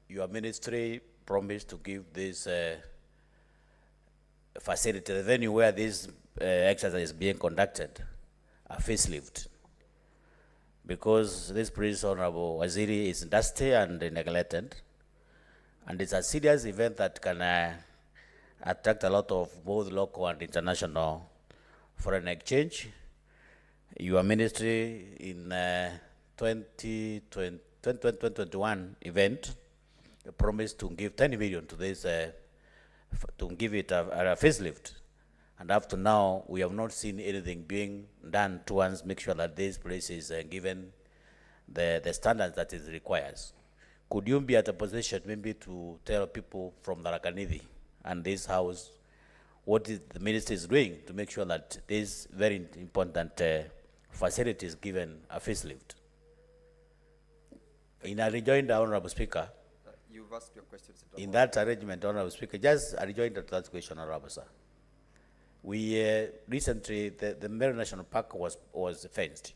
your ministry promised to give this facility, the venue where this exercise is being conducted, a facelift. Because this place, Honorable Waziri, is dusty and neglected. And it's a serious event that can attract a lot of both local and international foreign exchange. Your ministry in 2021 event promised to give 10 million to this, to give it a facelift. And up to now, we have not seen anything being done towards make sure that this place is given the standards that it requires. Could you be at a position maybe to tell people from the Rakanidhi and this house what the ministry is doing to make sure that this very important facility is given a facelift? In a rejoinder, Honorable Speaker, you've asked your questions. In that arrangement, Honorable Speaker, just a rejoinder to that question, Honorable Sir. We recently, the Meru National Park was fenced,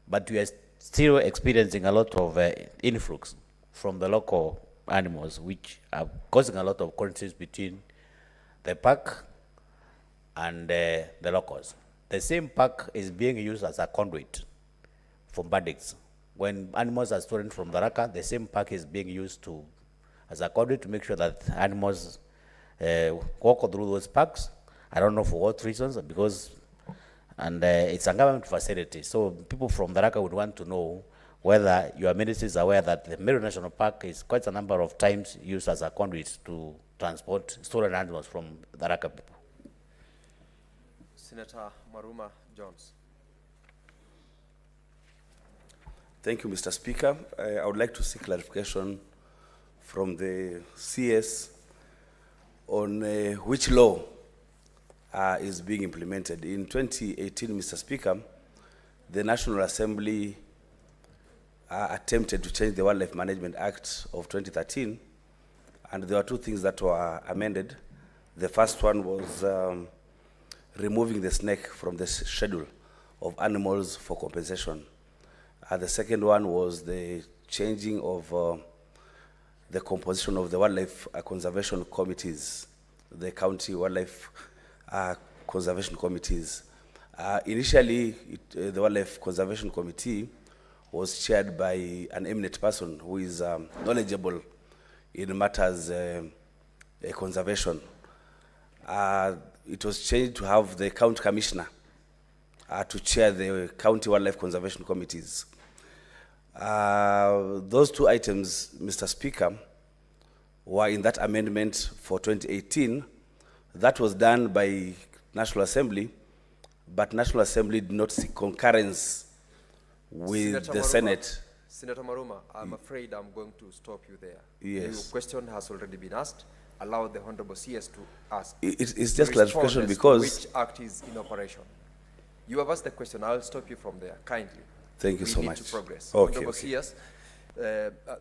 but we are still experiencing a lot of influx from the local animals, which are causing a lot of conflicts between the park and the locals. The same park is being used as a conduit for bandits. When animals are stolen from the Raka, the same park is being used as a conduit to make sure that animals walk through those parks. I don't know for what reasons, because, and it's a government facility. So people from the Raka would want to know whether your ministry is aware that the Meru National Park is quite a number of times used as a conduit to transport stolen animals from the Raka people. Senator Maruma Jones. Thank you, Mr. Speaker. I would like to seek clarification from the CS on which law is being implemented. In 2018, Mr. Speaker, the National Assembly attempted to change the Wildlife Management Act of 2013, and there were two things that were amended. The first one was removing the snake from the schedule of animals for compensation. The second one was the changing of the composition of the wildlife conservation committees, the county wildlife conservation committees. Initially, the Wildlife Conservation Committee was chaired by an eminent person who is knowledgeable in matters conservation. It was changed to have the county commissioner to chair the county wildlife conservation committees. Those two items, Mr. Speaker, were in that amendment for 2018. That was done by National Assembly, but National Assembly did not seek concurrence with Senator the Maruma, Senate. Senator Maruma, I'm afraid I'm going to stop you there. Yes. Your question has already been asked. Allow the Honorable CS to ask. It's just clarification because which act is in operation. You have asked the question. I'll stop you from there, kindly. Thank you so much. We need to progress. Okay, Honorable okay. CS,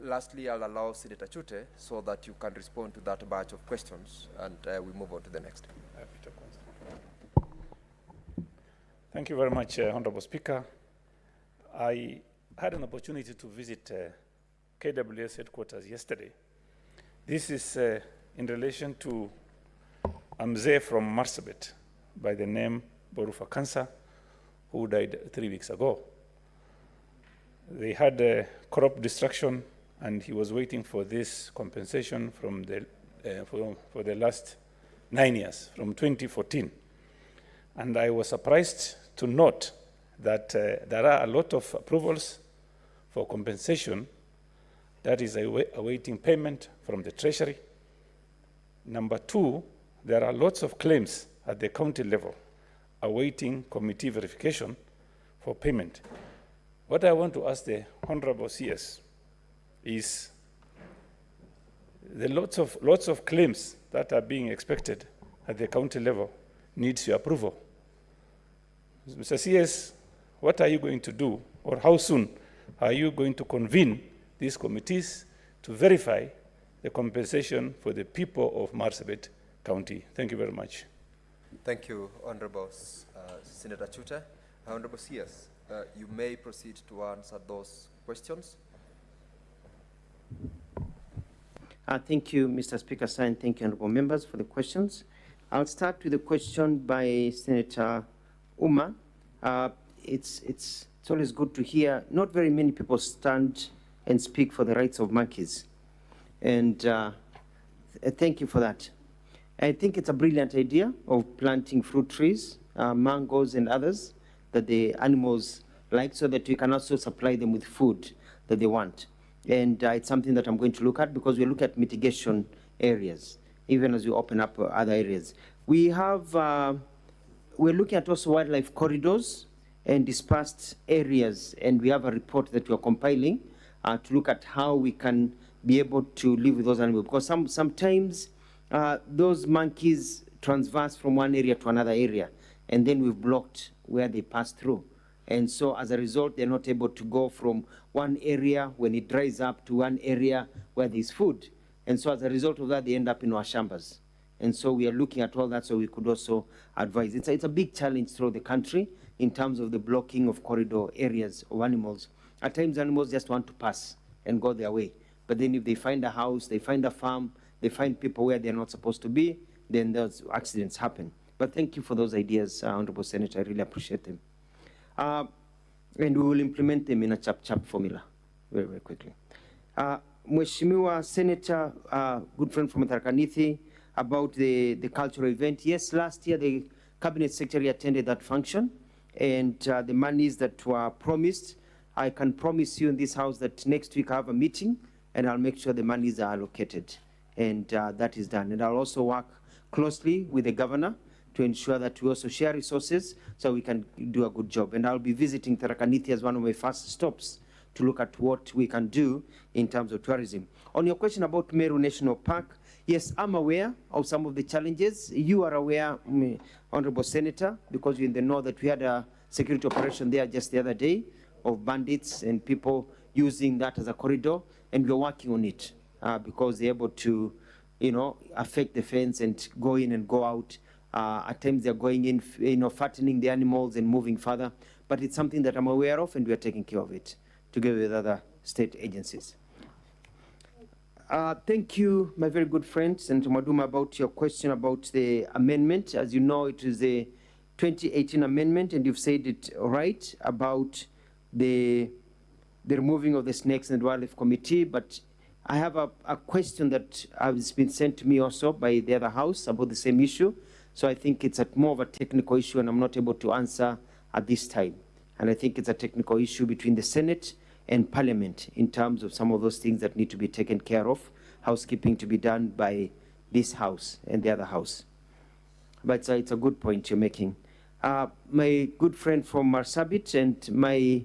lastly, I'll allow Senator Chute so that you can respond to that batch of questions, and we move on to the next. Thank you very much, Honorable Speaker. I had an opportunity to visit KWS headquarters yesterday. This is in relation to a mzee from Marsabit by the name Borufa Kansa, who died 3 weeks ago. They had crop destruction, and he was waiting for this compensation from the, for the last 9 years, from 2014. And I was surprised to note that there are a lot of approvals for compensation that is awaiting payment from the Treasury. Number two, there are lots of claims at the county level awaiting committee verification for payment. What I want to ask the Honorable CS is the lots of claims that are being expected at the county level needs your approval. Mr. CS, what are you going to do, or how soon are you going to convene these committees to verify the compensation for the people of Marsabit County? Thank you very much. Thank you, Honorable Senator Chute. Honorable CS, you may proceed to answer those questions. Thank you, Mr. Speaker, sir, and thank you, honorable members, for the questions. I'll start with a question by Senator Uma. It's always good to hear. Not very many people stand and speak for the rights of monkeys. And thank you for that. I think it's a brilliant idea of planting fruit trees, mangoes and others that the animals like, so that we can also supply them with food that they want. And it's something that I'm going to look at, because we look at mitigation areas, even as we open up other areas. We have, we're looking at also wildlife corridors and dispersed areas, and we have a report that we're compiling to look at how we can be able to live with those animals, because sometimes those monkeys transverse from one area to another area, and then we've blocked where they pass through. And so as a result, they're not able to go from one area when it dries up to one area where there's food. And so as a result of that, they end up in our shambas. And so we are looking at all that, so we could also advise. It's a big challenge throughout the country in terms of the blocking of corridor areas of animals. At times, animals just want to pass and go their way. But then if they find a house, they find a farm, they find people where they're not supposed to be, then those accidents happen. But thank you for those ideas, Honorable Senator. I really appreciate them. And we will implement them in a chap-chap formula very, very quickly. Mheshimiwa Senator, good friend from Tharaka Nithi, about the cultural event. Yes, last year the Cabinet Secretary attended that function, and the monies that were promised, I can promise you in this house that next week I have a meeting, and I'll make sure the monies are allocated, and that is done. And I'll also work closely with the governor to ensure that we also share resources so we can do a good job. And I'll be visiting Tharaka Nithi as one of my first stops to look at what we can do in terms of tourism. On your question about Meru National Park, yes, I'm aware of some of the challenges. You are aware, Honorable Senator, because you know that we had a security operation there just the other day of bandits and people using that as a corridor, and we're working on it because they're able to, affect the fence and go in and go out. At times they're going in, fattening the animals and moving further. But it's something that I'm aware of, and we are taking care of it together with other state agencies. Thank you, my very good friend, Senator Maduma, about your question about the amendment. As you know, it is a 2018 amendment, and you've said it right about the removing of the Snakes and Wildlife Committee. But I have a question that has been sent to me also by the other house about the same issue. So I think it's more of a technical issue, and I'm not able to answer at this time. And I think it's a technical issue between the Senate and Parliament in terms of some of those things that need to be taken care of, housekeeping to be done by this house and the other house. But it's a good point you're making. My good friend from Marsabit, and my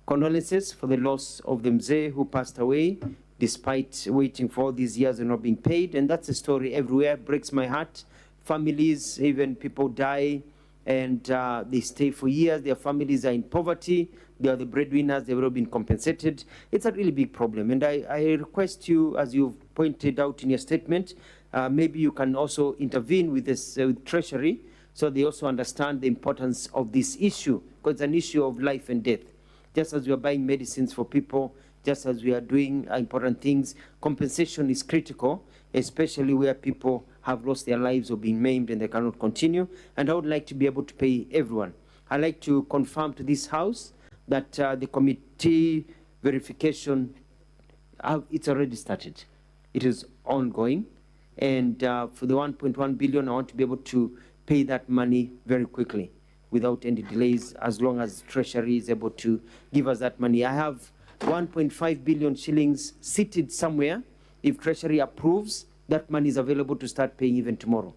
condolences for the loss of the Mzee who passed away despite waiting for all these years and not being paid. And that's a story everywhere, breaks my heart. Families, even people die, and they stay for years. Their families are in poverty. They are the breadwinners. They've not been compensated. It's a really big problem. And I request you, as you've pointed out in your statement, maybe you can also intervene with this with Treasury, so they also understand the importance of this issue, because it's an issue of life and death. Just as we are buying medicines for people, just as we are doing important things, compensation is critical, especially where people have lost their lives or been maimed and they cannot continue. And I would like to be able to pay everyone. I'd like to confirm to this house that the committee verification, it's already started. It is ongoing. And for the 1.1 billion, I want to be able to pay that money very quickly without any delays, as long as Treasury is able to give us that money. I have 1.5 billion shillings seated somewhere. If Treasury approves, that money is available to start paying even tomorrow.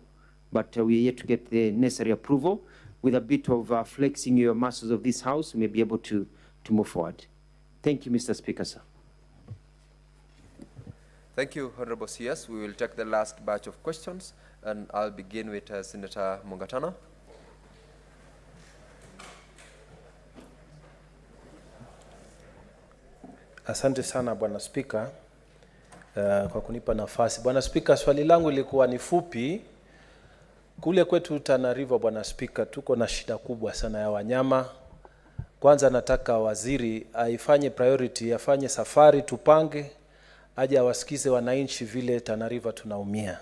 But we are yet to get the necessary approval. With a bit of flexing your muscles of this house, we may be able to move forward. Thank you, Mr. Speaker, sir. Thank you, Honorable CS. We will take the last batch of questions, and I'll begin with Senator Mungatana. Asante sana Bwana Spika kwa kunipa nafasi. Bwana Spika, swali langu lilikuwa ni fupi. Kule kwetu Tana River, Bwana Spika, tuko na shida kubwa sana ya wanyama. Kwanza nataka waziri aifanye priority, afanye safari tupange, aje awasikize wananchi vile Tana River tunaumia.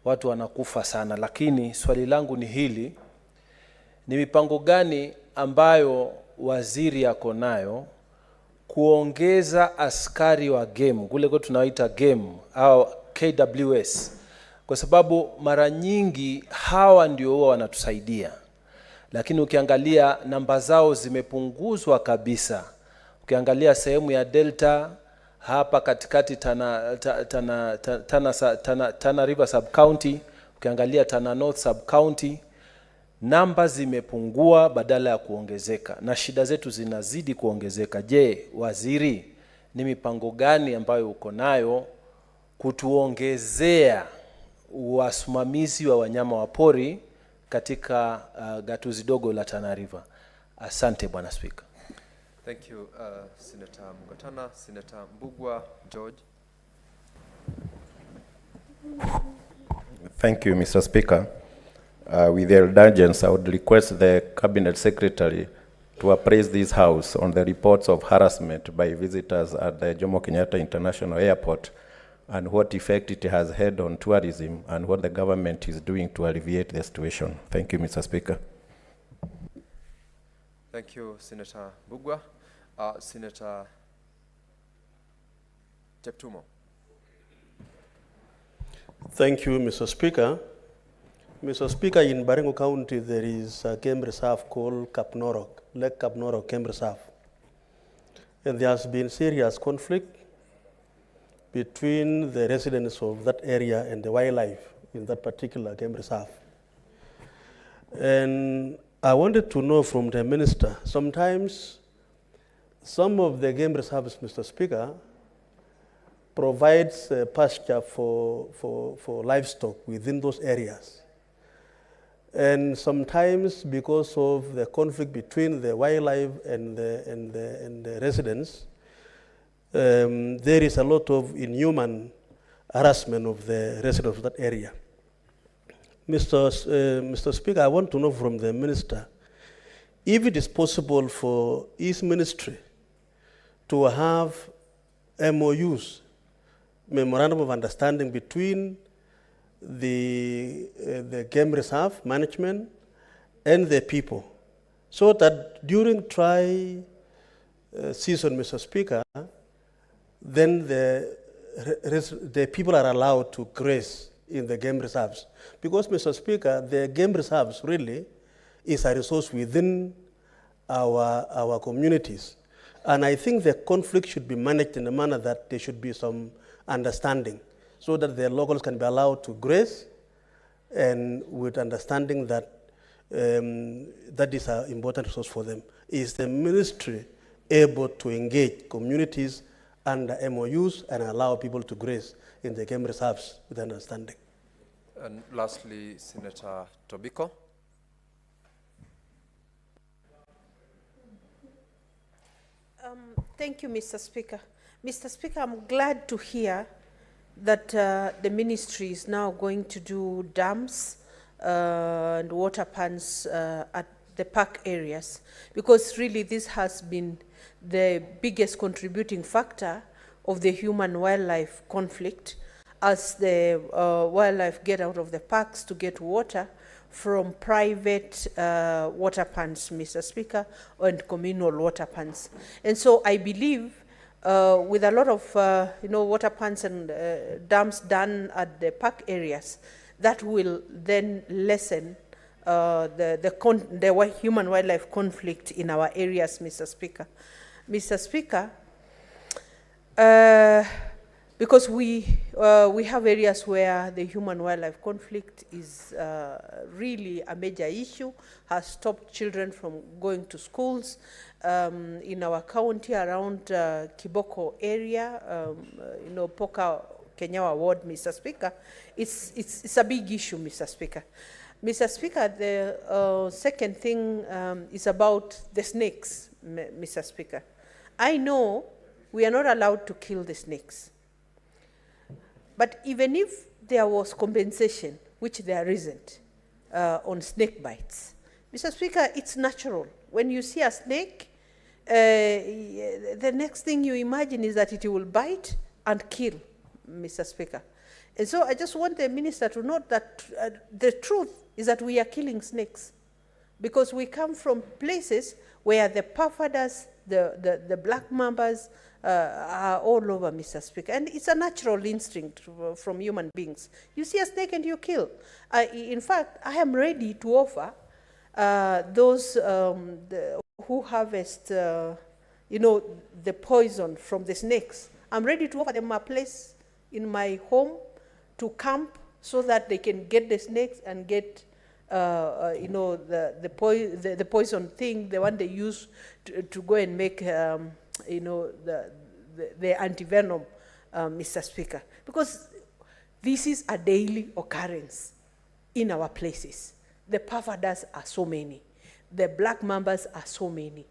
Watu wanakufa sana, lakini swali langu ni hili: ni mipango gani ambayo waziri yako nayo kuongeza askari wa game, kule kwa tunaita game au KWS, kwa sababu mara nyingi hawa ndio huwa wanatusaidia, lakini ukiangalia namba zao zimepunguzwa kabisa. Ukiangalia sehemu ya Delta hapa katikati Tana River sub county, ukiangalia Tana North sub county, namba zimepungua badala ya kuongezeka, na shida zetu zinazidi kuongezeka. Je, waziri, ni mipango gani ambayo uko nayo kutuongezea wasimamizi wa wanyama wa pori katika gatuzi dogo la Tana River? Asante Bwana Speaker. Thank you, Senator Mugatana. Senator Mbugua George. Thank you, Mr. Speaker. With your indulgence, I would request the Cabinet Secretary to appraise this House on the reports of harassment by visitors at the Jomo Kenyatta International Airport and what effect it has had on tourism and what the government is doing to alleviate the situation. Thank you, Mr. Speaker. Thank you, Senator Mbugua. Senator Cheptumo. Thank you, Mr. Speaker. Mr. Speaker, in Baringo County, there is a game reserve called Lake Kapnorok Game Reserve. And there has been serious conflict between the residents of that area and the wildlife in that particular game reserve. And I wanted to know from the minister, sometimes some of the game reserves, Mr. Speaker, provides pasture for livestock within those areas. And sometimes because of the conflict between the wildlife and the residents, there is a lot of inhuman harassment of the residents of that area. Mr. Speaker, I want to know from the minister if it is possible for his ministry to have MOUs, Memorandum of Understanding, between the game reserve management and the people, so that during dry season, Mr. Speaker, then the people are allowed to graze in the game reserves. Because, Mr. Speaker, the game reserves really is a resource within our communities. And I think the conflict should be managed in a manner that there should be some understanding, so that the locals can be allowed to graze, and with understanding that that is an important resource for them. Is the ministry able to engage communities under MOUs and allow people to graze in the game reserves with understanding? And lastly, Senator Tobiko. Thank you, Mr. Speaker. Mr. Speaker, I'm glad to hear that the ministry is now going to do dams and water pans at the park areas, because really this has been the biggest contributing factor of the human-wildlife conflict, as the wildlife get out of the parks to get water from private water pans, Mr. Speaker, and communal water pans. And so I believe with a lot of water pans and dams done at the park areas, that will then lessen the human-wildlife conflict in our areas, Mr. Speaker. Mr. Speaker, because we have areas where the human-wildlife conflict is really a major issue, has stopped children from going to schools. In our county around Kiboko area, Poka Kenyawa ward, Mr. Speaker, it's a big issue, Mr. Speaker. Mr. Speaker, the second thing is about the snakes, Mr. Speaker. I know we are not allowed to kill the snakes. But even if there was compensation, which there isn't, on snake bites, Mr. Speaker, it's natural. When you see a snake, the next thing you imagine is that it will bite and kill, Mr. Speaker. And so I just want the minister to note that the truth is that we are killing snakes, because we come from places where the pufferdas, the black mambas are all over, Mr. Speaker. And it's a natural instinct from human beings. You see a snake and you kill. In fact, I am ready to offer those who harvest, you know, the poison from the snakes. I'm ready to offer them a place in my home to camp so that they can get the snakes and get you know, the poison thing, the one they use to go and make, you know, the anti-venom, Mr. Speaker. Because this is a daily occurrence in our places. The pufferdas are so many. The black mambas are so many.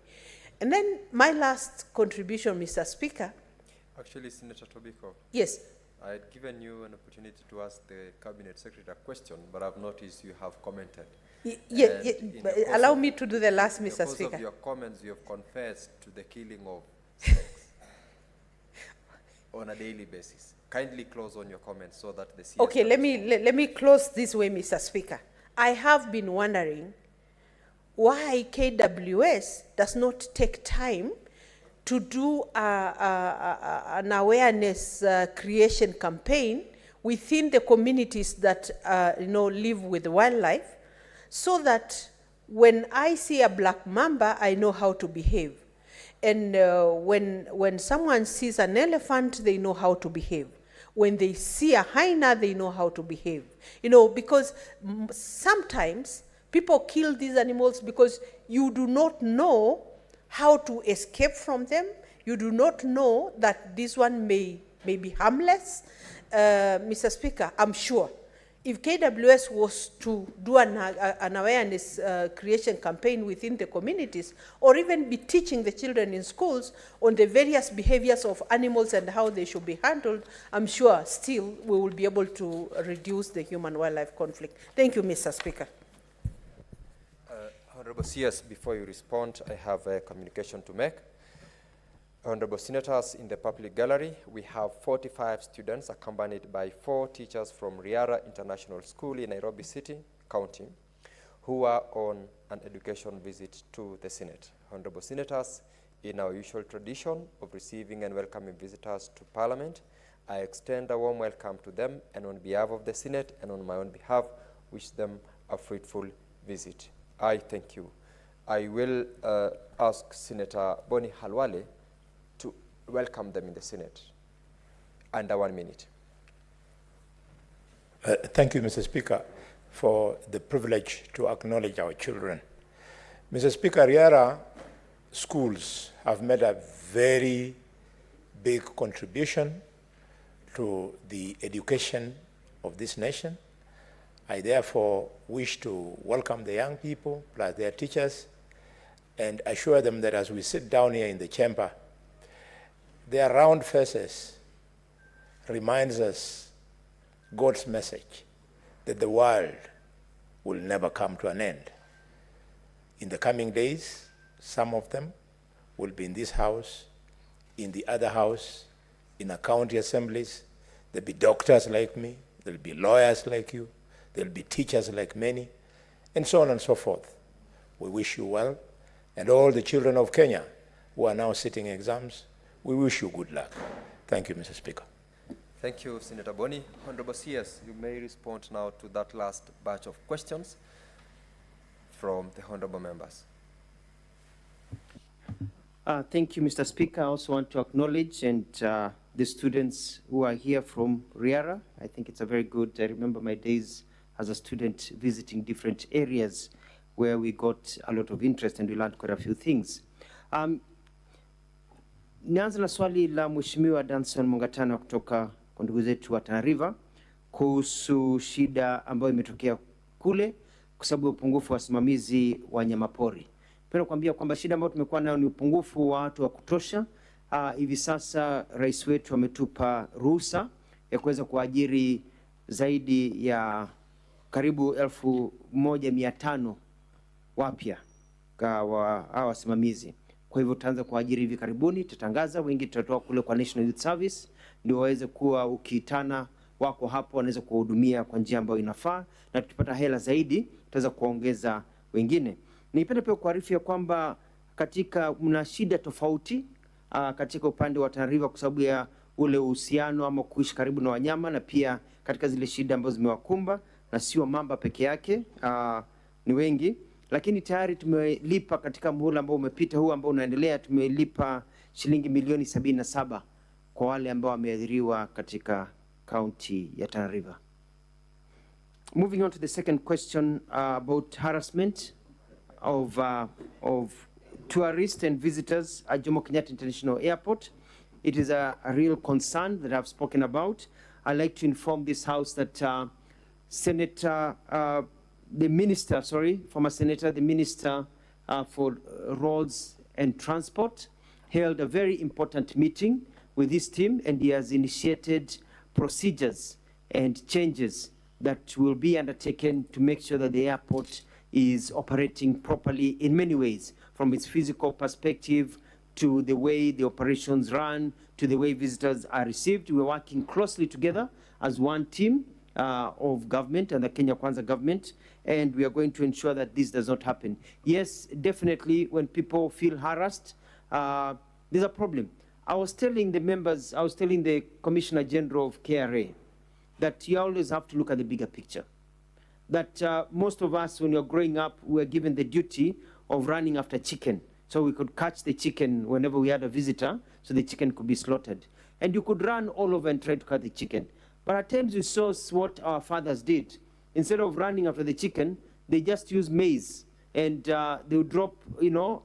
And then my last contribution, Mr. Speaker. Actually, Senator Tobiko. Yes. I had given you an opportunity to ask the Cabinet Secretary a question, but I've noticed you have commented. But allow me to do the last, Mr. Speaker. Because of your comments, you have confessed to the killing of snakes on a daily basis. Kindly close on your comments so that the CS. Okay, let me close this way, Mr. Speaker. I have been wondering why KWS does not take time to do an awareness creation campaign within the communities that you know, live with wildlife, so that when I see a black mamba, I know how to behave. And when someone sees an elephant, they know how to behave. When they see a hyena, they know how to behave. You know, because sometimes people kill these animals because you do not know how to escape from them. You do not know that this one may be harmless. Mr. Speaker, I'm sure if KWS was to do an awareness creation campaign within the communities, or even be teaching the children in schools on the various behaviors of animals and how they should be handled, I'm sure still we will be able to reduce the human-wildlife conflict. Thank you, Mr. Speaker. Honorable CS, before you respond, I have a communication to make. Honorable Senators, in the public gallery, we have 45 students accompanied by 4 teachers from Riara International School in Nairobi City, County, who are on an education visit to the Senate. Honorable Senators, in our usual tradition of receiving and welcoming visitors to Parliament, I extend a warm welcome to them, and on behalf of the Senate and on my own behalf, wish them a fruitful visit. I thank you. I will ask Senator Boni Halwale to welcome them in the Senate. Under 1 minute. Thank you, Mr. Speaker, for the privilege to acknowledge our children. Mr. Speaker, Riara schools have made a very big contribution to the education of this nation. I therefore wish to welcome the young people plus their teachers and assure them that as we sit down here in the chamber, their round faces reminds us God's message that the world will never come to an end. In the coming days, some of them will be in this house, in the other house, in our county assemblies. There'll be doctors like me, there'll be lawyers like you, there'll be teachers like many, and so on and so forth. We wish you well, and all the children of Kenya who are now sitting exams, we wish you good luck. Thank you, Mr. Speaker. Thank you, Senator Boni. Honorable CS, you may respond now to that last batch of questions from the honorable members. Thank you, Mr. Speaker. I also want to acknowledge the students who are here from Riara. I think it's a very good, I remember my days as a student visiting different areas where we got a lot of interest and we learned quite a few things. Nianze na swali la Mheshimiwa Danson Mungatana kutoka kwa ndugu zetu wa Tana River kuhusu shida ambayo imetokea kule kwa sababu ya upungufu wa wasimamizi wa wanyamapori. Napenda kuambia kwamba shida ambayo tumekuwa nayo ni upungufu wa watu wa kutosha. Hivi sasa rais wetu ametupa ruhusa ya kuweza kuajiri zaidi ya karibu 1,500 wapya kwa wasimamizi. Kwa hivyo tutaanza kuajiri hivi karibuni, tutatangaza, wengi tutatoa kule kwa National Youth Service ndio waweze kuwa ukiitana wako hapo, wanaweza kuwahudumia kwa njia ambayo inafaa, na tukipata hela zaidi tutaweza kuongeza wengine. Nipende pia kuarifia kwamba katika mna shida tofauti katika upande wa Tana River kwa sababu ya ule uhusiano ama kuishi karibu na wanyama, na pia katika zile shida ambazo zimewakumba, na sio mamba peke yake, ni wengi. Lakini tayari tumelipa katika muhula ambao umepita, huu ambao unaendelea, tumelipa shilingi milioni 77 kwa wale ambao wameathiriwa katika kaunti ya Tana River. Moving on to the second question about harassment of tourists and visitors at Jomo Kenyatta International Airport. It is a real concern that I've spoken about. I'd like to inform this House that former Senator, the Minister for Roads and Transport, held a very important meeting with his team, and he has initiated procedures and changes that will be undertaken to make sure that the airport is operating properly in many ways, from its physical perspective to the way the operations run, to the way visitors are received. We're working closely together as one team of government and the Kenya Kwanza government, and we are going to ensure that this does not happen. Yes, definitely, when people feel harassed, there's a problem. I was telling the Commissioner General of KRA that you always have to look at the bigger picture. That most of us, when you're growing up, were given the duty of running after chicken. So we could catch the chicken whenever we had a visitor, so the chicken could be slaughtered. And you could run all over and try to catch the chicken. But at times we saw what our fathers did. Instead of running after the chicken, they just use maize. And they would drop, one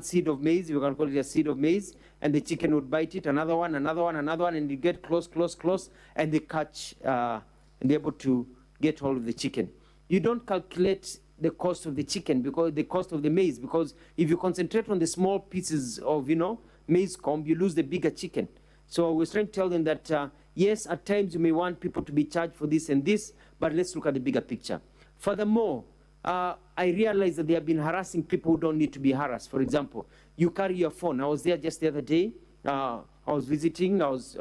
seed of maize, you can call it a seed of maize, and the chicken would bite it, another one, and you get close, and they catch, and they're able to get hold of the chicken. You don't calculate the cost of the chicken, because the cost of the maize, because if you concentrate on the small pieces of, maize comb, you lose the bigger chicken. So we're trying to tell them that, yes, at times you may want people to be charged for this and this, but let's look at the bigger picture. Furthermore, I realize that they have been harassing people who don't need to be harassed. For example, you carry your phone. I was there just the other day. I was visiting, I was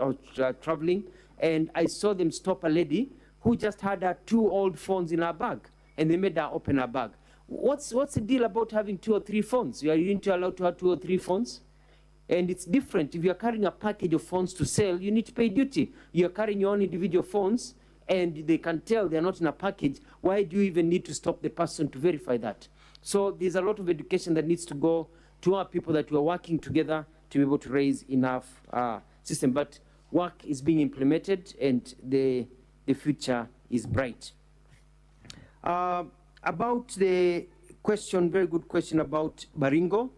traveling, and I saw them stop a lady who just had her 2 old phones in her bag, and they made her open her bag. What's the deal about having 2 or 3 phones? You aren't allowed to have 2 or 3 phones? And it's different. If you're carrying a package of phones to sell, you need to pay duty. You're carrying your own individual phones, and they can tell they're not in a package. Why do you even need to stop the person to verify that? So there's a lot of education that needs to go to our people that we're working together to be able to raise enough system. But work is being implemented, and the future is bright. About the question, very good question about Baringo.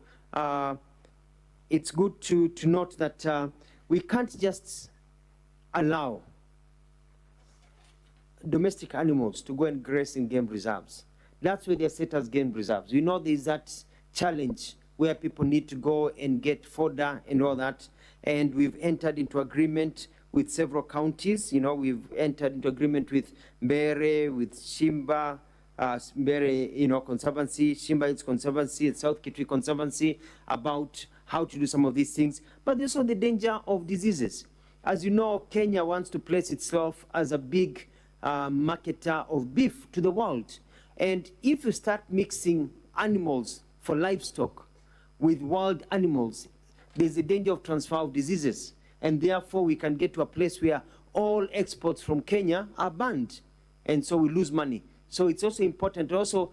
It's good to note that we can't just allow domestic animals to go and graze in game reserves. That's where they're set as game reserves. You know, there's that challenge where people need to go and get fodder and all that. And we've entered into agreement with several counties. We've entered into agreement with Mbere, with Shimba, Mbere, Conservancy, Shimba Hills Conservancy, and South Kitui Conservancy about how to do some of these things. But there's also the danger of diseases. As you know, Kenya wants to place itself as a big marketer of beef to the world. And if you start mixing animals for livestock with wild animals, there's a danger of transfer of diseases. And therefore, we can get to a place where all exports from Kenya are banned. And so we lose money. So it's also important. Also,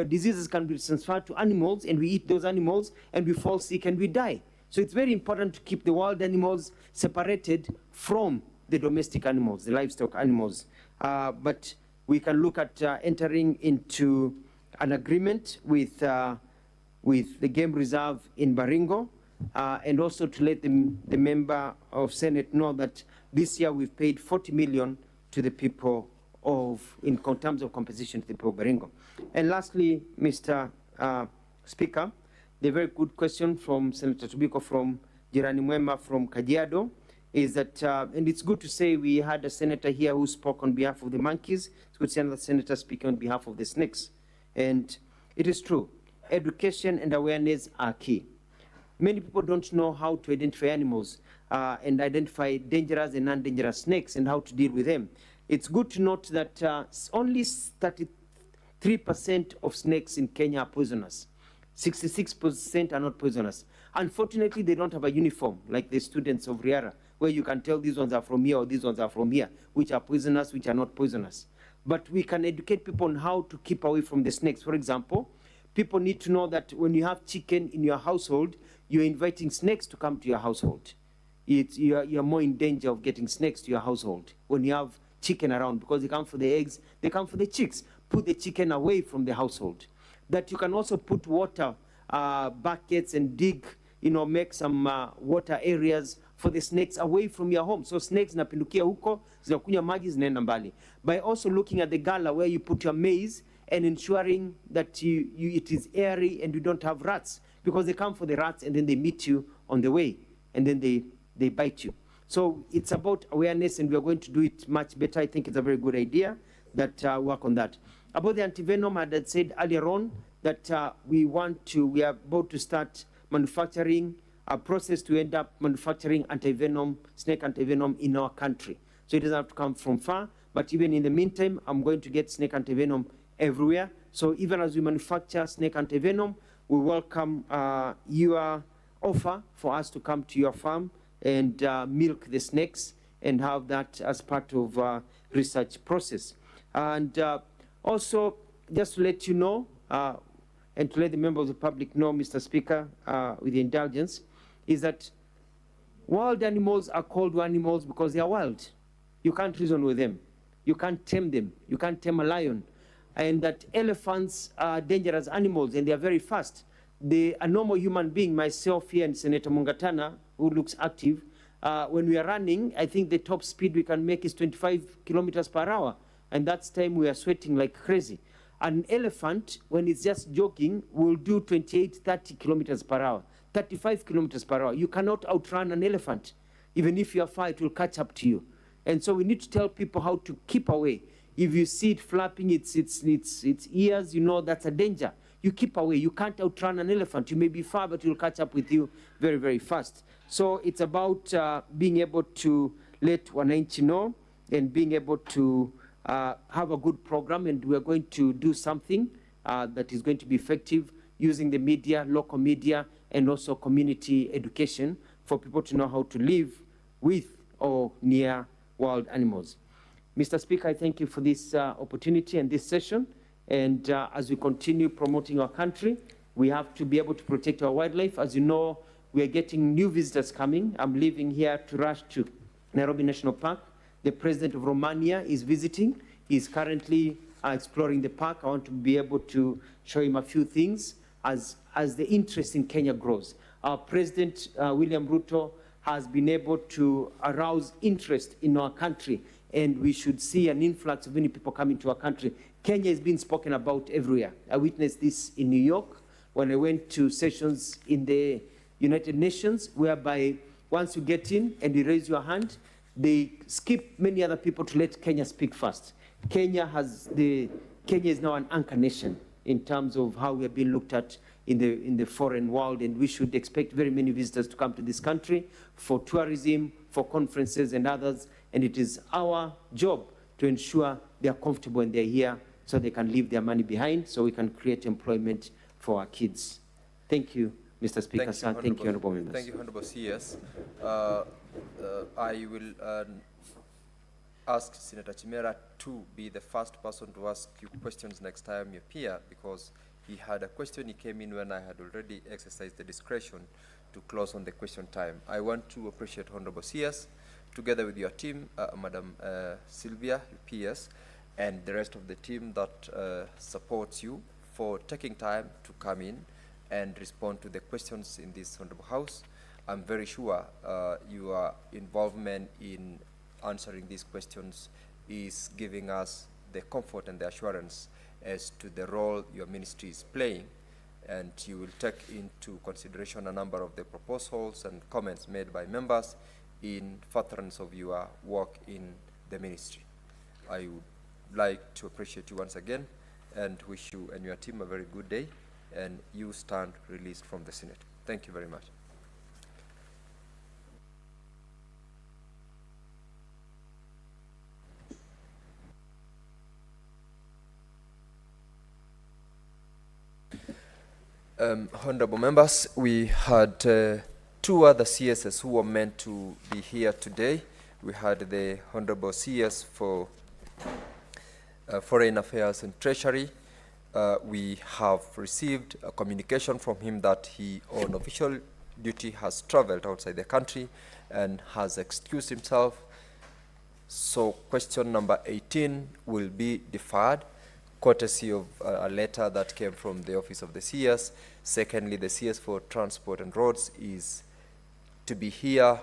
diseases can be transferred to animals, and we eat those animals, and we fall sick, and we die. So it's very important to keep the wild animals separated from the domestic animals, the livestock animals. But we can look at entering into an agreement with the game reserve in Baringo, and also to let the member of Senate know that this year we've paid 40 million to the people in terms of compensation to the people of Baringo. And lastly, Mr. Speaker, the very good question from Senator Tobiko from Jirani Mwema from Kajiado is that, and it's good to say we had a senator here who spoke on behalf of the monkeys. It's good to see another senator speaking on behalf of the snakes. And it is true, education and awareness are key. Many people don't know how to identify animals and identify dangerous and non-dangerous snakes and how to deal with them. It's good to note that only 33% of snakes in Kenya are poisonous. 66% are not poisonous. Unfortunately, they don't have a uniform like the students of Riara, where you can tell these ones are from here or these ones are from here, which are poisonous, which are not poisonous. But we can educate people on how to keep away from the snakes. For example, people need to know that when you have chicken in your household, you're inviting snakes to come to your household. You're more in danger of getting snakes to your household when you have chicken around, because they come for the eggs, they come for the chicks. Put the chicken away from the household. That you can also put water buckets and dig, make some water areas for the snakes away from your home. So snakes zinapindukia huko, zinakunywa maji, zinaenda mbali. By also looking at the gala where you put your maize and ensuring that it is airy and you don't have rats, because they come for the rats and then they meet you on the way and then they bite you. So it's about awareness, and we are going to do it much better. I think it's a very good idea that work on that. About the antivenom, I had said earlier on that we are about to start manufacturing a process to end up manufacturing antivenom, snake antivenom in our country. So it doesn't have to come from far, but even in the meantime, I'm going to get snake antivenom everywhere. So even as we manufacture snake antivenom, we welcome your offer for us to come to your farm and milk the snakes and have that as part of research process. And also, just to let you know, and to let the members of the public know, Mr. Speaker, with the indulgence, is that wild animals are called animals because they are wild. You can't reason with them. You can't tame them. You can't tame a lion. And that elephants are dangerous animals and they are very fast. A normal human being, myself here and Senator Mungatana, who looks active, when we are running, I think the top speed we can make is 25 kilometers per hour. And that's time we are sweating like crazy. An elephant, when it's just jogging, will do 28, 30 kilometers per hour, 35 kilometers per hour. You cannot outrun an elephant. Even if you are far, it will catch up to you. And so we need to tell people how to keep away. If you see it flapping its ears, you know that's a danger. You keep away. You can't outrun an elephant. You may be far, but it will catch up with you very, very fast. So it's about being able to let wananchi know and being able to have a good program, and we're going to do something that is going to be effective using the media, local media, and also community education for people to know how to live with or near wild animals. Mr. Speaker, I thank you for this opportunity and this session. And as we continue promoting our country, we have to be able to protect our wildlife. As you know, we are getting new visitors coming. I'm leaving here to rush to Nairobi National Park. The president of Romania is visiting. He's currently exploring the park. I want to be able to show him a few things as the interest in Kenya grows. Our president, William Ruto, has been able to arouse interest in our country, and we should see an influx of many people coming to our country. Kenya is being spoken about everywhere. I witnessed this in New York when I went to sessions in the United Nations, whereby once you get in and you raise your hand, they skip many other people to let Kenya speak first. Kenya is now an anchor nation in terms of how we are being looked at in the foreign world, and we should expect very many visitors to come to this country for tourism, for conferences and others, and it is our job to ensure they are comfortable and they're here so they can leave their money behind, so we can create employment for our kids. Thank you, Mr. Speaker. Thank you, Honorable Members. Thank you, Honorable CS. I will ask Senator Chimera to be the first person to ask you questions next time you appear, because he had a question. He came in when I had already exercised the discretion to close on the question time. I want to appreciate Honorable CS, together with your team, Madam Sylvia, PS, and the rest of the team that supports you, for taking time to come in and respond to the questions in this Honorable House. I'm very sure your involvement in answering these questions is giving us the comfort and the assurance as to the role your ministry is playing, and you will take into consideration a number of the proposals and comments made by members in furtherance of your work in the ministry. I would like to appreciate you once again and wish you and your team a very good day, and you stand released from the Senate. Thank you very much. Honorable members, we had two other CSs who were meant to be here today. We had the Honorable CS for Foreign Affairs and Treasury. We have received a communication from him that he, on official duty, has traveled outside the country and has excused himself. So question number 18 will be deferred, courtesy of a letter that came from the office of the CS. Secondly, the CS for Transport and Roads is to be here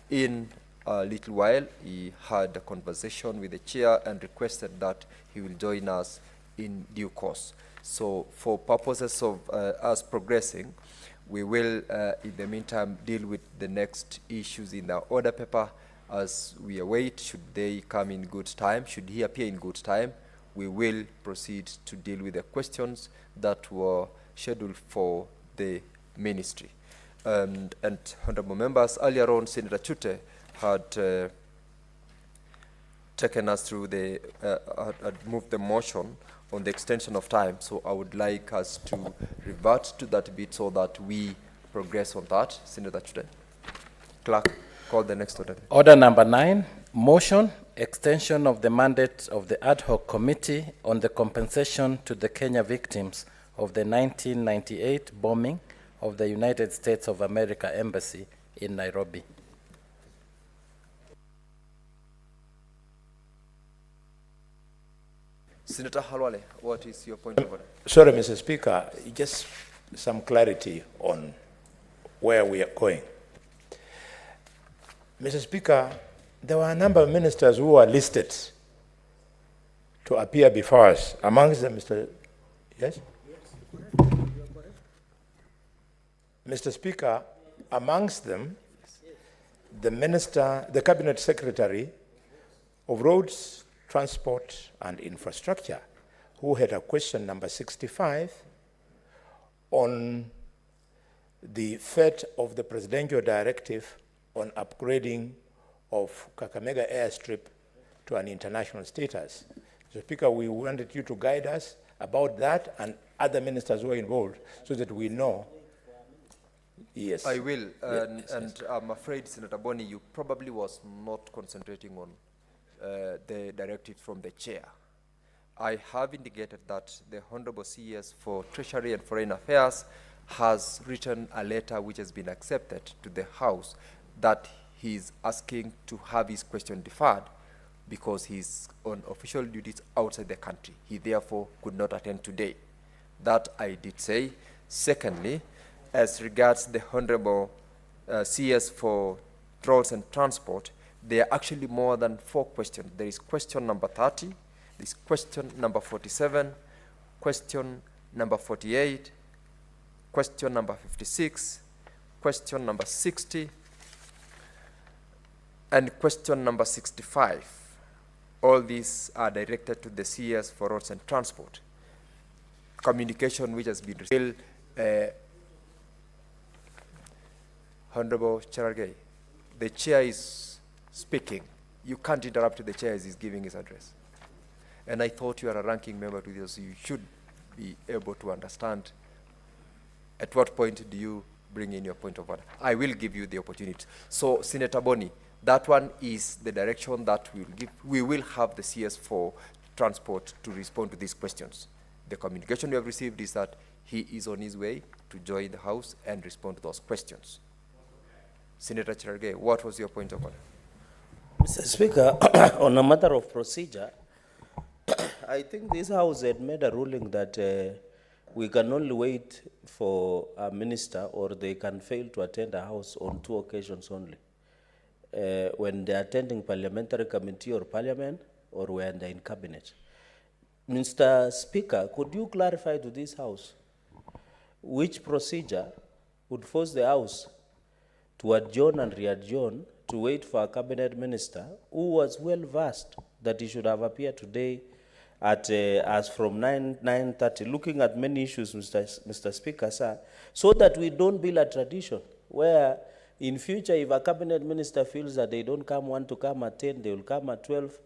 in a little while. He had a conversation with the chair and requested that he will join us in due course. So for purposes of us progressing, we will, in the meantime, deal with the next issues in the order paper as we await. Should they come in good time, should he appear in good time, we will proceed to deal with the questions that were scheduled for the ministry. And honorable members, earlier on, Senator Chute had taken us through the, had moved the motion on the extension of time. So I would like us to revert to that bit so that we progress on that. Senator Chute. Clerk, call the next order. Order number 9, motion, extension of the mandate of the ad hoc committee on the compensation to the Kenya victims of the 1998 bombing of the United States of America Embassy in Nairobi. Senator Halwale, what is your point of order? Sorry, Mr. Speaker, just some clarity on where we are going. Mr. Speaker, there were a number of ministers who were listed to appear before us. Amongst them, Mr. Yes? Mr. Speaker, amongst them, the minister, the cabinet secretary of Roads, Transport and Infrastructure, who had a question number 65 on the fate of the presidential directive on upgrading of Kakamega airstrip to an international status. So, Speaker, we wanted you to guide us about that and other ministers who are involved so that we know. Yes. I will, Yes, and I'm afraid, Senator Boni, you probably was not concentrating on the directive from the chair. I have indicated that the Honorable CS for Treasury and Foreign Affairs has written a letter which has been accepted to the House that he's asking to have his question deferred because he's on official duties outside the country. He therefore could not attend today. That I did say. Secondly, as regards the Honorable CS for Roads and Transport, there are actually more than 4 questions. There is question number 30, there is question number 47, question number 48, question number 56, question number 60, and question number 65. All these are directed to the CS for Roads and Transport. Communication which has been received. Honorable Cherargei, the chair is speaking. You can't interrupt the chair as he's giving his address. And I thought you are a ranking member to this, so you should be able to understand at what point do you bring in your point of order. I will give you the opportunity. So, Senator Boni, that one is the direction that we will give. We will have the CS for Transport to respond to these questions. The communication we have received is that he is on his way to join the House and respond to those questions. Senator Cherargei, what was your point of order? Mr. Speaker, on a matter of procedure, I think this House had made a ruling that we can only wait for a minister or they can fail to attend a House on 2 occasions only. When they're attending parliamentary committee or parliament or when they're in cabinet. Mr. Speaker, could you clarify to this House which procedure would force the House to adjourn and re-adjourn to wait for a cabinet minister who was well versed that he should have appeared today at as from 9:30, looking at many issues, Mr. Speaker, sir, so that we don't build a tradition where in future if a cabinet minister feels that they don't want to come at 10, they will come at 12,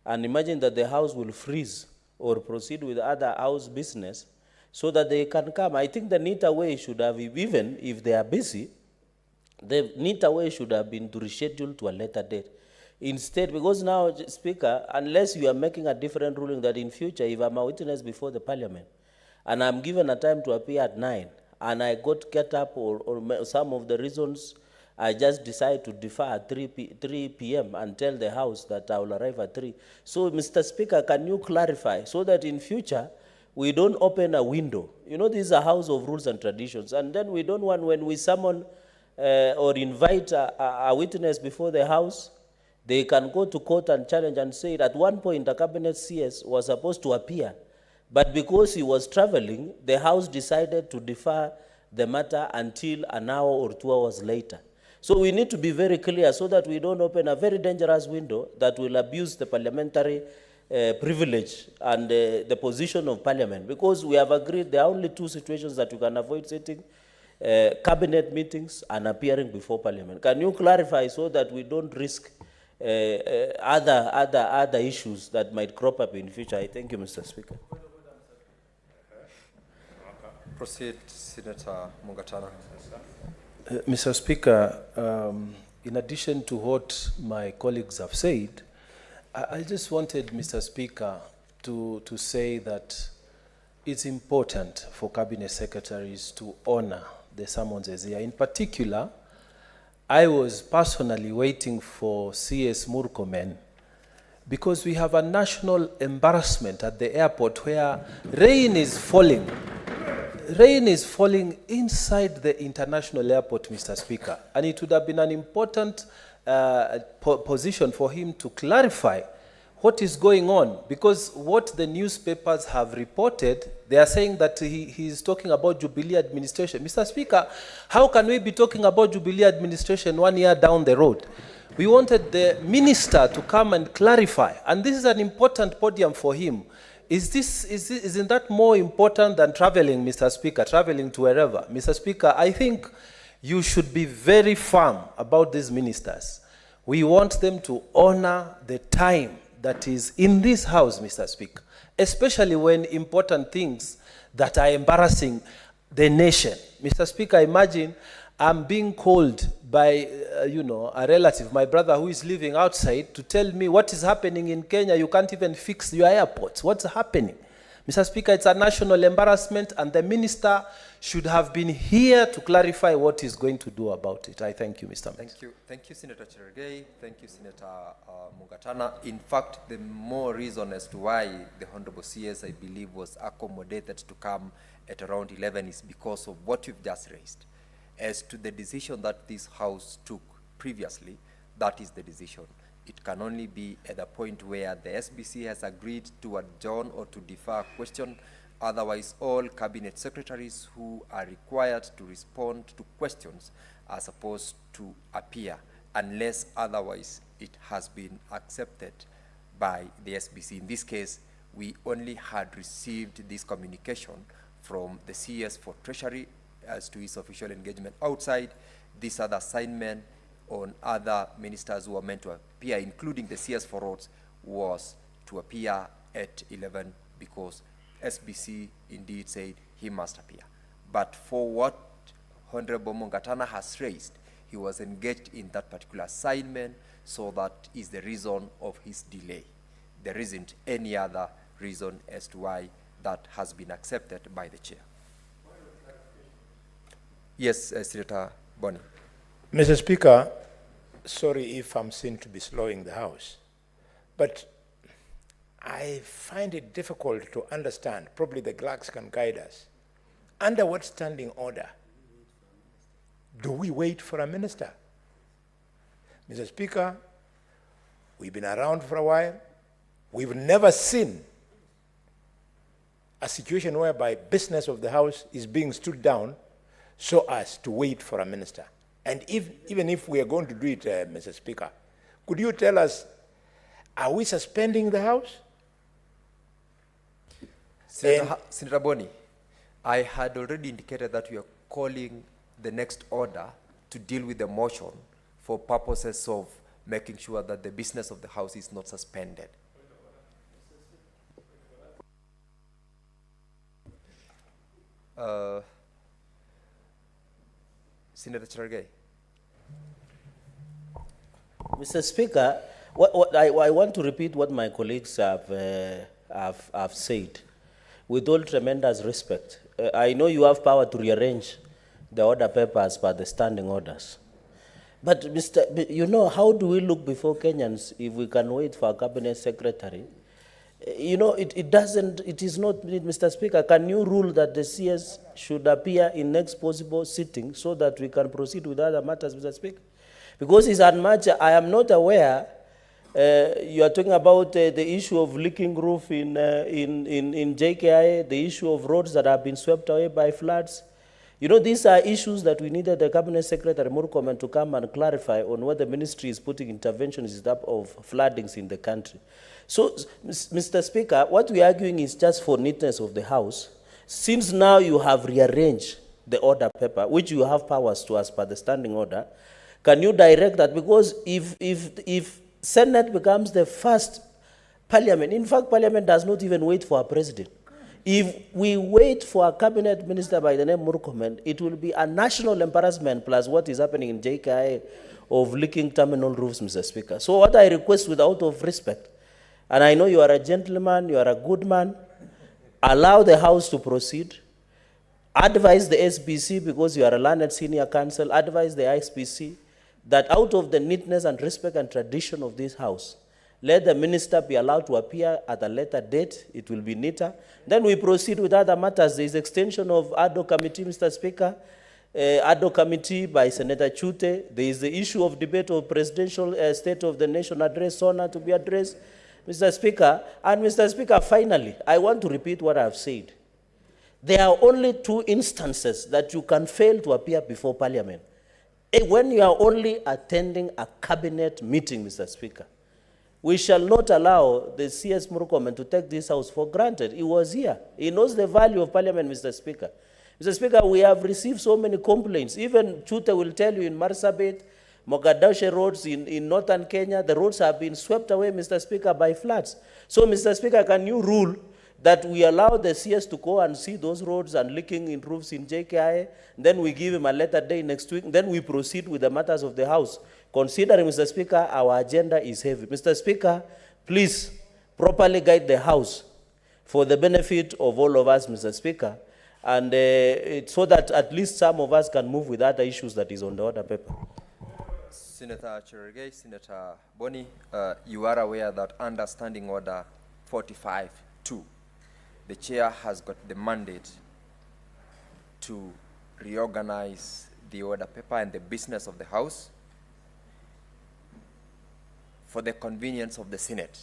and imagine that the House will freeze or proceed with other House business so that they can come. I think the neater way should have, even if they are busy, the neater way should have been to reschedule to a later date. Instead, because now, Speaker, unless you are making a different ruling that in future, if I'm a witness before the Parliament, and I'm given a time to appear at 9, and I got get up or some of the reasons, I just decide to defer at 3 p.m. and tell the House that I will arrive at 3. So, Mr. Speaker, can you clarify so that in future, we don't open a window? You know, this is a house of rules and traditions, and then we don't want, when we summon or invite a witness before the House, they can go to court and challenge and say, at one point, a cabinet CS was supposed to appear, but because he was traveling, the House decided to defer the matter until an hour or 2 hours later. So we need to be very clear so that we don't open a very dangerous window that will abuse the parliamentary privilege and the position of Parliament, because we have agreed there are only 2 situations that you can avoid sitting, cabinet meetings and appearing before Parliament. Can you clarify so that we don't risk other issues that might crop up in future? I thank you, Mr. Speaker. Proceed, Senator Mungatana. Mr. Speaker, in addition to what my colleagues have said, I just wanted, Mr. Speaker, to say that it's important for cabinet secretaries to honor the summonses here. In particular, I was personally waiting for CS Murkomen because we have a national embarrassment at the airport where rain is falling. Rain is falling inside the international airport, Mr. Speaker, and it would have been an important position for him to clarify what is going on, because what the newspapers have reported, they are saying that he is talking about Jubilee administration. Mr. Speaker, how can we be talking about Jubilee administration 1 year down the road? We wanted the minister to come and clarify, and this is an important podium for him. Isn't that more important than traveling, Mr. Speaker, traveling to wherever? Mr. Speaker, I think you should be very firm about these ministers. We want them to honor the time that is in this house, Mr. Speaker, especially when important things that are embarrassing the nation. Mr. Speaker, imagine I'm being called by, a relative, my brother who is living outside, to tell me what is happening in Kenya. You can't even fix your airports. What's happening? Mr. Speaker, it's a national embarrassment, and the minister should have been here to clarify what he's going to do about it. I thank you, Mr. Minister. Thank you, Senator Cherargei. Thank you, Senator Mungatana. In fact, the more reason as to why the Honorable CS, I believe, was accommodated to come at around 11 is because of what you've just raised. As to the decision that this House took previously, that is the decision. It can only be at a point where the SBC has agreed to adjourn or to defer a question. Otherwise, all cabinet secretaries who are required to respond to questions are supposed to appear, unless otherwise it has been accepted by the SBC. In this case, we only had received this communication from the CS for Treasury as to his official engagement outside. This other assignment on other ministers who are meant to appear, including the CS for Roads, was to appear at 11 because SBC indeed said he must appear. But for what Honorable Mungatana has raised, he was engaged in that particular assignment, so that is the reason of his delay. There isn't any other reason as to why that has been accepted by the chair. Yes, Senator Boni. Mr. Speaker, sorry if I'm seen to be slowing the House, but I find it difficult to understand. Probably the clerks can guide us. Under what standing order do we wait for a minister? Mr. Speaker, we've been around for a while. We've never seen a situation whereby business of the House is being stood down so as to wait for a minister. And even if we are going to do it, Mr. Speaker, could you tell us, are we suspending the House? Senator Boni, I had already indicated that we are calling the next order to deal with the motion for purposes of making sure that the business of the House is not suspended. Senator Cherargei. Mr. Speaker, I want to repeat what my colleagues have said. With all tremendous respect, I know you have power to rearrange the order papers by the standing orders. But you know, how do we look before Kenyans if we can wait for a cabinet secretary? You know, it is not, Mr. Speaker, can you rule that the CS should appear in next possible sitting so that we can proceed with other matters, Mr. Speaker? Because it's unmatched. I am not aware, you are talking about the issue of leaking roof in JKI, the issue of roads that have been swept away by floods. You know, these are issues that we needed the Cabinet Secretary Murkomen to come and clarify on what the ministry is putting interventions of floodings in the country. So, Mr. Speaker, what we are arguing is just for neatness of the House. Since now you have rearranged the order paper, which you have powers to as per the standing order, can you direct that? Because if Senate becomes the first parliament, in fact, parliament does not even wait for a president. If we wait for a cabinet minister by the name Murkomen, it will be a national embarrassment plus what is happening in JKI of leaking terminal roofs, Mr. Speaker. So what I request with out of respect, and I know you are a gentleman, you are a good man, allow the House to proceed, advise the SBC, because you are a learned senior counsel, advise the ISPC, that out of the neatness and respect and tradition of this House, let the minister be allowed to appear at a later date. It will be neater. Then we proceed with other matters. There is extension of ad hoc committee, Mr. Speaker, ad hoc committee by Senator Chute. There is the issue of debate of presidential State of the Nation address, SONA, to be addressed, Mr. Speaker. And Mr. Speaker, finally, I want to repeat what I have said. There are only 2 instances that you can fail to appear before Parliament. When you are only attending a cabinet meeting, Mr. Speaker. We shall not allow the CS Murkomen to take this House for granted. He was here. He knows the value of Parliament, Mr. Speaker. Mr. Speaker, we have received so many complaints. Even Chute will tell you in Marsabit, Mogadishu roads in northern Kenya, the roads have been swept away, Mr. Speaker, by floods. So, Mr. Speaker, can you rule that we allow the CS to go and see those roads and leaking in roofs in JKI, then we give him a later day next week, then we proceed with the matters of the House? Considering, Mr. Speaker, our agenda is heavy. Mr. Speaker, please properly guide the House for the benefit of all of us, Mr. Speaker, and so that at least some of us can move with other issues that is on the order paper. Senator Cherargei, Senator Boni, you are aware that under Standing Order 45-2, the chair has got the mandate to reorganize the order paper and the business of the House for the convenience of the Senate.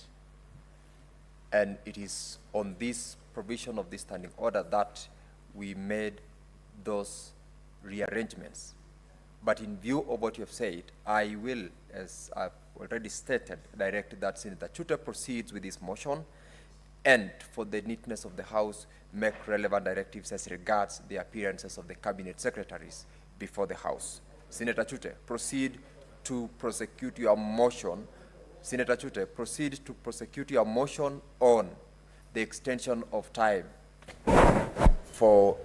And it is on this provision of this standing order that we made those rearrangements. But in view of what you have said, I will, as I've already stated, direct that Senator Chute proceeds with this motion, and for the neatness of the House, make relevant directives as regards the appearances of the cabinet secretaries before the House. Senator Chute, proceed to prosecute your motion. Senator Chute, proceed to prosecute your motion on the extension of time for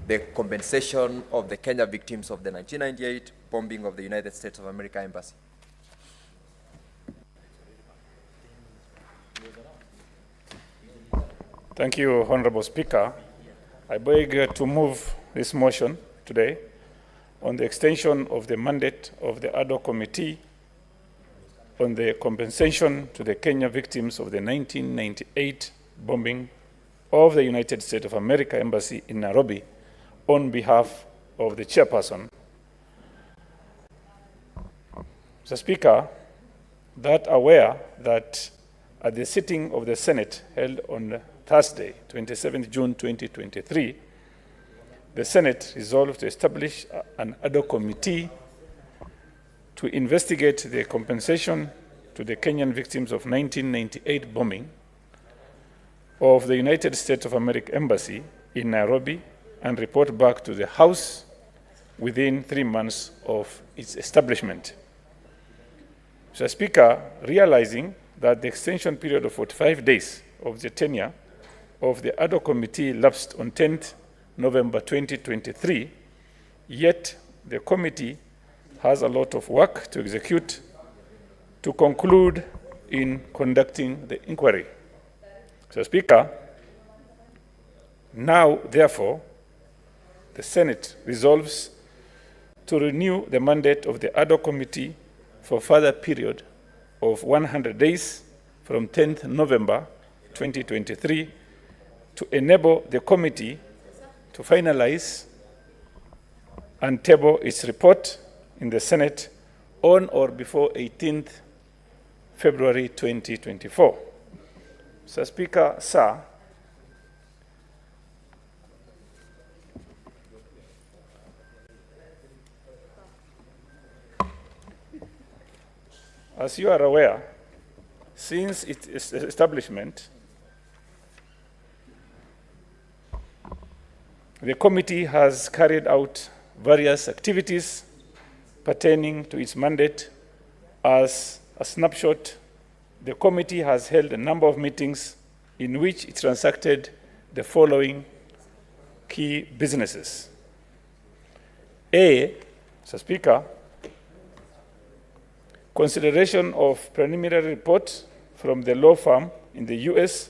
the compensation of the Kenya victims of the 1998 bombing of the United States of America Embassy. Thank you, Honorable Speaker. I beg to move this motion today on the extension of the mandate of the ad hoc committee on the compensation to the Kenya victims of the 1998 bombing of the United States of America Embassy in Nairobi on behalf of the chairperson. Mr. Speaker, that aware that at the sitting of the Senate held on Thursday, 27 June 2023, the Senate resolved to establish an ad hoc committee to investigate the compensation to the Kenyan victims of 1998 bombing of the United States of America Embassy in Nairobi and report back to the House within 3 months of its establishment. Mr. Speaker, realizing that the extension period of 45 days of the tenure of the ad hoc committee lapsed on 10th November 2023, yet the committee has a lot of work to execute to conclude in conducting the inquiry. So, Speaker, now, therefore, the Senate resolves to renew the mandate of the ad hoc committee for a further period of 100 days from 10th November 2023 to enable the committee to finalize and table its report in the Senate on or before 18th February 2024. Mr. Speaker, sir, as you are aware, since its establishment, the committee has carried out various activities pertaining to its mandate. As a snapshot, the committee has held a number of meetings in which it transacted the following key businesses. A, Mr. Speaker, consideration of preliminary report from the law firm in the US